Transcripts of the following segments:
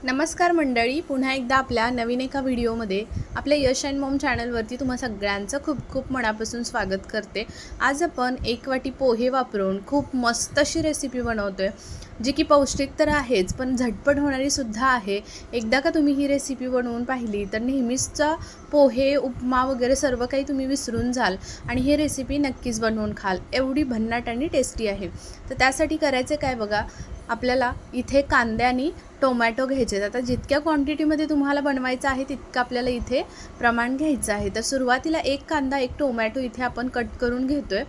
नमस्कार मंडळी, पुन्हा एकदा आपल्या नवीन एका व्हिडिओमध्ये आपल्या यश अँड मॉम चॅनलवरती तुम्हा सगळ्यांचं खूप खूप मनापासून स्वागत करते। आज आपण एक वाटी पोहे वापरून खूप मस्त अशी रेसिपी बनवतो आहे, जी की पौष्टिक तर आहेच पण झटपट होणारी सुद्धा आहे। एकदा का तुम्ही ही रेसिपी बनवून पाहिली तर नेहमीचा पोहे उपमा वगैरे सर्व काही तुम्ही विसरून जाल आणि ही रेसिपी नक्कीच बनवून खाल, एवढी भन्नाट आणि टेस्टी आहे। तर त्यासाठी करायचे काय बघा, आपल्याला इथे कांदे आणि टोमॅटो घ्यायचे। आता जितक्या क्वांटिटीमध्ये तुम्हाला बनवायचं आहे तितकं आपल्याला इथे प्रमाण घ्यायचं आहे। तर सुरुवातीला एक कांदा एक टोमॅटो इथे आपण कट करून घेतोय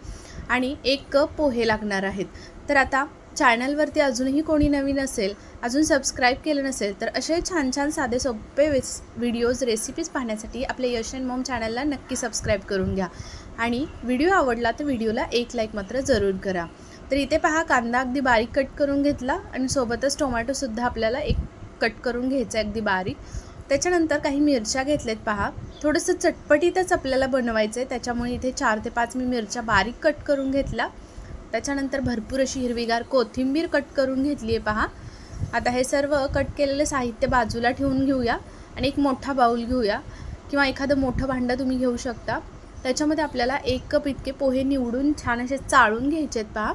आणि 1 कप पोहे लागणार आहेत। तर आता चॅनलवरती अजूनही कोणी नवीन असेल, अजून सबस्क्राईब केलं नसेल तर असे छान छान साधे सोपे व्हिडिओज रेसिपीज पाहण्यासाठी आपल्या यश अँड मॉम चॅनलला नक्की सबस्क्राईब करून घ्या आणि व्हिडिओ आवडला तर व्हिडिओला एक लाईक मात्र जरूर करा। तर इथे पहा, कांदा अगदी बारीक कट करून घेतला आणि सोबतच टोमॅटोसुद्धा आपल्याला एक कट करून घ्यायचं आहे अगदी बारीक। त्याच्यानंतर काही मिरच्या घेतल्यात पहा, थोडंसं चटपटीतच आपल्याला बनवायचं आहे, त्याच्यामुळे इथे 4 ते 5 मी मिरच्या बारीक कट करून घेतला। त्याच्यानंतर भरपूर अशी हिरवीगार कोथिंबीर कट करून घेतली आहे पहा। आता हे सर्व कट केलेलं साहित्य बाजूला ठेवून घेऊया आणि एक मोठा बाउल घेऊया किंवा एखादं मोठं भांडं तुम्ही घेऊ शकता। त्याच्यामध्ये आपल्याला 1 कप इतके पोहे निवडून छान असे चाळून घ्यायचे आहेत पहा।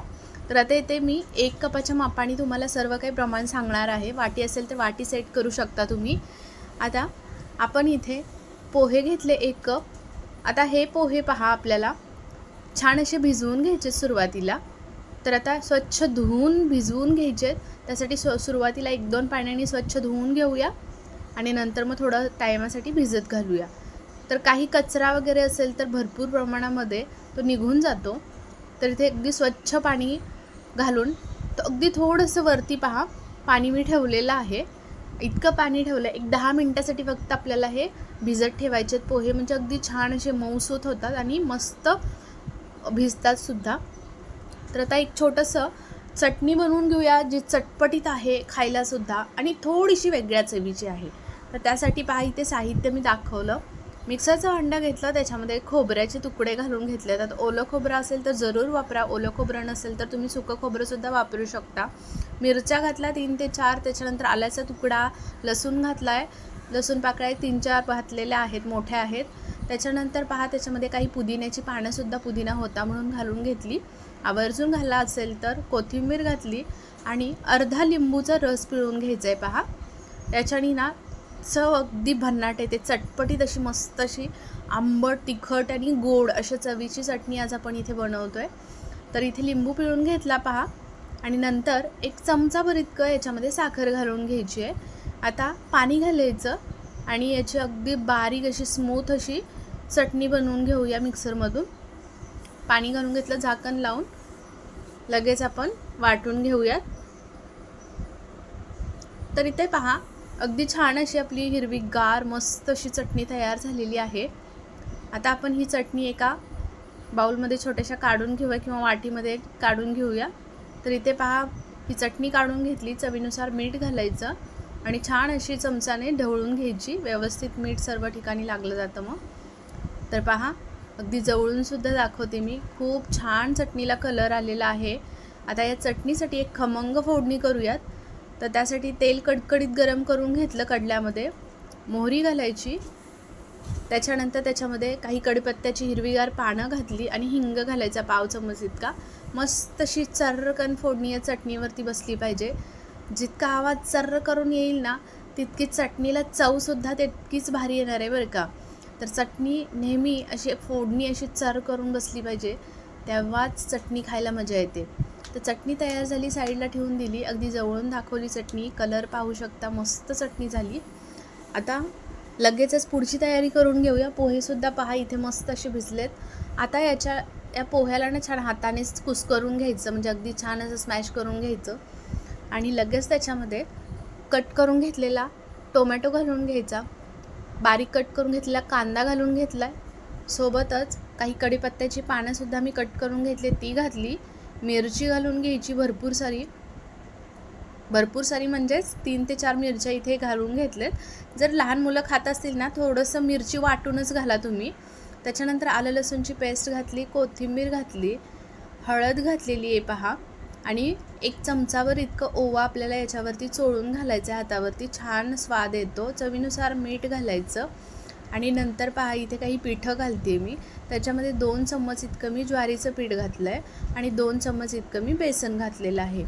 तर आता इथे मी 1 कपाच्या मापाने तुम्हाला सर्व काही प्रमाण सांगणार आहे। वाटी असेल तर वाटी सेट करू शकता तुम्ही। आता आपण इथे पोहे घेतले 1 कप। आता हे पोहे पहा आपल्याला छान असे भिजवून घ्यायचे सुरुवातीला। तर आता स्वच्छ धुवून भिजवून घ्यायचे, त्यासाठी सुरुवातीला 1-2 पाण्याने स्वच्छ धुवून घेऊया आणि नंतर मग थोडं टायमासाठी भिजत घालूया। तर काही कचरा वगैरे असेल तर भरपूर प्रमाणामध्ये तो निघून जातो। तर इथे अगदी स्वच्छ पाणी घालून तो अगदी थोडंसं वरती पहा पाणी मी ठेवलेलं आहे, इतकं पाणी ठेवलं। 10 मिनिटासाठी फक्त आपल्याला हे भिजत ठेवायचे पोहे, म्हणजे अगदी छान असे मऊसूत होतात आणि मस्त भिजतात सुद्धा। तर आता एक छोटंसं चटणी बनवून घेऊया, जी चटपटीत आहे खायला सुद्धा आणि थोडीशी वेगळ्या चवीची आहे। तर त्यासाठी पहा इथे साहित्य मी दाखवलं। मिक्सरचं भांडं घेतलं, त्याच्यामध्ये खोबऱ्याचे तुकडे घालून घेतले। तर ओलं खोबरं असेल तर जरूर वापरा, ओलं खोबरं नसेल तर तुम्ही सुकं खोबरंसुद्धा वापरू शकता। मिरच्या घातल्या 3 ते 4, त्याच्यानंतर आल्याचा तुकडा, लसूण घातला आहे, लसूण पाकळ्या 3-4 घातलेल्या आहेत, मोठ्या आहेत। त्याच्यानंतर पहा त्याच्यामध्ये काही पुदिन्याची पानंसुद्धा, पुदिना होता म्हणून घालून घेतली, आवर्जून घाला असेल तर। कोथिंबीर घातली आणि अर्धा लिंबूचा रस पिळून घ्यायचा आहे पहा। याच्याने ना चव अगदी भन्नाट येते, चटपटीत अशी मस्त अशी आंबट तिखट आणि गोड अशा चवीची चटणी आज आपण इथे बनवतो आहे। तर इथे लिंबू पिळून घेतला पहा आणि नंतर 1 चमचाभर इतकं याच्यामध्ये साखर घालून घ्यायची आहे। आता पाणी घालायचं आणि याची अगदी बारीक अशी स्मूथ अशी चटणी बनवून घेऊया मिक्सरमधून। पाणी घालून घेतलं, झाकण लावून लगेच आपण वाटून घेऊयात। तर इथे पहा अगदी छान अशी आपली हिरवीगार मस्त अशी चटणी तयार झालेली आहे। आता आपण ही चटणी एका बाउलमध्ये छोट्याशा काढून घेऊया किंवा वाटीमध्ये काढून घेऊया। तर इथे पहा ही चटणी काढून घेतली, चवीनुसार मीठ घालायचं आणि छान अशी चमचाने ढवळून घ्यायची, व्यवस्थित मीठ सर्व ठिकाणी लागलं जातं मग। तर पहा अगदी जवळूनसुद्धा दाखवते मी, खूप छान चटणीला कलर आलेला आहे। आता या चटणीसाठी एक खमंग फोडणी करूयात। तर त्यासाठी तेल कडकडीत गरम करून घेतलं, कडल्यामध्ये मोहरी घालायची, त्याच्यानंतर त्याच्यामध्ये काही कढीपत्त्याची हिरवीगार पानं घातली आणि हिंग घालायचा 1/2 चमच इतका। मस्त अशी चर्रकन फोडणी या चटणीवरती बसली पाहिजे। जितका आवाज चर्र करून येईल ना, तितकीच चटणीला चवसुद्धा तितकीच भारी येणार आहे बरं का। तर चटणी नेहमी अशी फोडणी अशी चर्र करून बसली पाहिजे, तेव्हाच चटणी खायला मजा येते। तर चटणी तयार झाली, साईडला ठेवून दिली, अगदी जवळून दाखवली चटणी, कलर पाहू शकता, मस्त चटणी झाली। आता लगेचच पुढची तयारी करून घेऊया। पोहेसुद्धा पहा इथे मस्त असे भिजलेत। आता या पोह्याला ना छान हातानेच कुस्करून घ्यायचं, म्हणजे अगदी छान असं स्मॅश करून घ्यायचं आणि लगेच त्याच्यामध्ये कट करून घेतलेला टोमॅटो घालून घ्यायचा, बारीक कट करून घेतलेला कांदा घालून घेतला आहे, सोबतच काही कढीपत्त्याची पानंसुद्धा मी कट करून घेतली ती घातली, मिरची घालून घ्यायची भरपूर सारी म्हणजेच 3 ते 4 मिरच्या इथे घालून घेतलेत। जर लहान मुलं खात असतील ना, थोडंसं मिरची वाटूनच घाला तुम्ही। त्याच्यानंतर आलं लसूणची पेस्ट घातली, कोथिंबीर घातली, हळद घातलेली आहे पहा आणि 1 चमचावर इतकं ओवा आपल्याला याच्यावरती चोळून घालायचं आहे हातावरती. छान स्वाद येतो. चवीनुसार मीठ घालायचं आणि नंतर पहा इथे काही पिठं घालते मी. त्याच्यामध्ये 2 चम्मच इतकं मी ज्वारीचं पीठ घातलं आहे आणि 2 चम्मच इतकं मी बेसन घातलेलं आहे.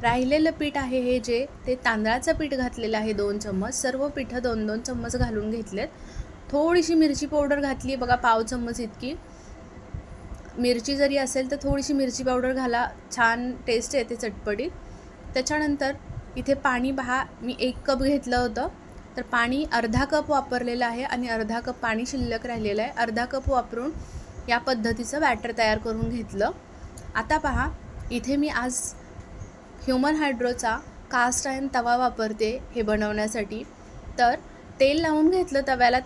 राहिलेलं पीठ आहे हे जे ते तांदळाचं पीठ घातलेलं आहे 2 चम्मच. सर्व पिठं 2-2 चम्मच घालून घेतलेत. थोडीशी मिरची पावडर घातली आहे बघा, पाव चम्मच इतकी. मिरची जरी असेल तर थोडीशी मिरची पावडर घाला, छान टेस्ट येते चटपटीत. त्याच्यानंतर इथे पाणी पहा, मी 1 कप घेतलं होतं तर पाणी अर्धा कप वापरलेलं आहे आणि अर्धा कप पाणी शिल्लक राहिलेलं आहे. अर्धा कप वापरून या पद्धतीचं बॅटर तयार करून घेतलं. आता पहा इथे मी आज ह्युमन हायड्रोचा कास्ट आयर्न तवा वापरते हे बनवण्यासाठी. तर तेल लावून घेतलं तव्याला.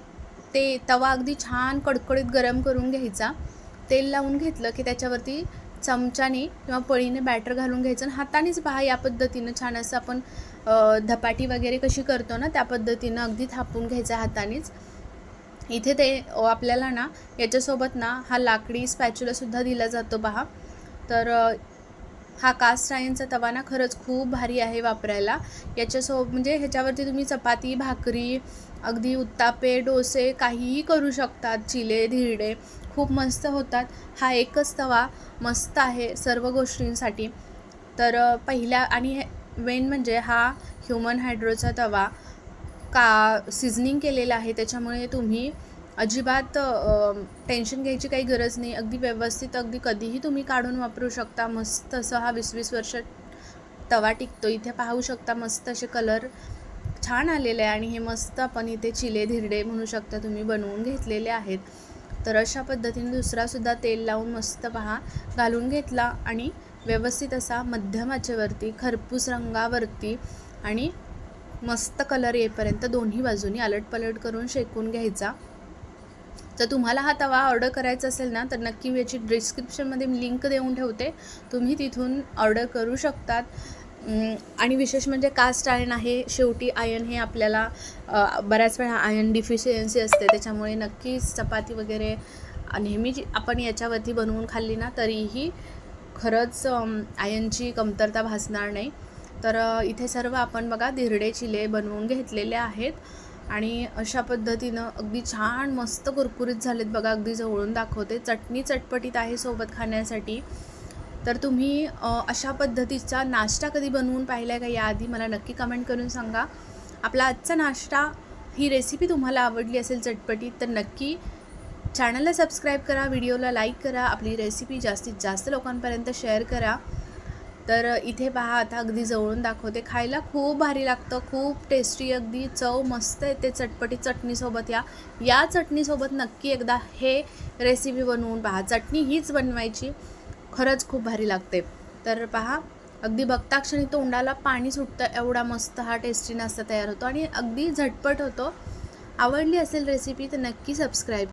ते तवा अगदी छान कडकडीत गरम करून घ्यायचा. तेल लावून घेतलं की त्याच्यावरती चमच्याने किंवा पळीने बॅटर घालून घ्यायचं आणि हातानेच पहा या पद्धतीनं छान असं आपण धपाटी वगैरे कशी करतो ना त्या पद्धतीनं अगदी थापून घ्यायचं हातानेच. इथे ते आपल्याला ना याच्यासोबत ना हा लाकडी स्पॅच्युलासुद्धा दिला जातो पहा. तर हा कास्ट आयर्नचा तवा ना खरंच खूप भारी आहे वापरायला. याच्यासोबत म्हणजे ह्याच्यावरती तुम्ही चपाती, भाकरी, अगदी उत्तापे, डोसे काहीही करू शकतात. चिले, धिरडे खूप मस्त होतात. हा एकच तवा मस्त आहे सर्व गोष्टींसाठी. तर पहिल्या आणि मेन म्हणजे हा ह्युमन हायड्रोचा तवा सिझनिंग केलेला आहे. त्याच्यामुळे तुम्ही अजिबात टेन्शन घ्यायची काही गरज नाही. अगदी व्यवस्थित अगदी कधीही तुम्ही काढून वापरू शकता. मस्त असं हा 20-20 वर्ष तवा टिकतो. इथे पाहू शकता मस्त असे कलर छान आलेले आहे आणि हे मस्त आपण इथे चिले, धिरडे म्हणू शकता तुम्ही बनवून घेतलेले आहेत. तर अशा पद्धतीने दुसरासुद्धा तेल लावून मस्त पहा घालून घेतला आणि व्यवस्थित असा मध्यम आचेवरती खरपूस रंगावरती आणि मस्त कलर येईपर्यंत दोन्ही बाजूनी अलटपलट करून शेकून घ्यायचा. जर तुम्हाला हा तवा ऑर्डर करायचा असेल ना तर नक्की मी याची डिस्क्रिप्शनमध्ये मी लिंक देऊन ठेवते, तुम्ही तिथून ऑर्डर करू शकतात. आणि विशेष म्हणजे कास्ट आयर्न आहे. शेवटी आयर्न हे आपल्याला बऱ्याच वेळा आयर्न डिफिशियन्सी असते, त्याच्यामुळे नक्कीच चपाती वगैरे नेहमी आपण याच्यावरती बनवून खाल्ली ना तरीही खरंच आयर्नची कमतरता भासणार नाही. तर इथे सर्व आपण बघा धिरडे, चिले बनवून घेतलेले आहेत आणि अशा पद्धतीनं अगदी छान मस्त कुरकुरीत झालेत बघा. अगदी जवळून दाखवते. चटणी चटपटीत आहे सोबत खाण्यासाठी. तर तुम्ही अशा पद्धतीचा नाश्ता कधी बनवून पाहिला आहे का याआधी मला नक्की कमेंट करून सांगा. आपला आजचा नाश्ता ही रेसिपी तुम्हाला आवडली असेल चटपटीत तर नक्की चॅनलला सबस्क्राईब करा, व्हिडिओला लाईक करा, आपली रेसिपी जास्तीत जास्त लोकांपर्यंत शेअर करा. तर इथे पहा आता अगदी जवळून दाखवते. खायला खूप भारी लागतं, खूप टेस्टी, अगदी चव मस्त येते चटपटीत चटणीसोबत. या चटणीसोबत नक्की एकदा हे रेसिपी बनवून पहा. चटणी हीच बनवायची, खरंच खूप भारी लागते. तर पहा अगदी बघता क्षणी तोंडाला पाणी सुटतं एवढा मस्त हा टेस्टी नाश्ता तयार होतो आणि अगदी झटपट होतो. आवडली असेल रेसिपी तर नक्की सबस्क्राईब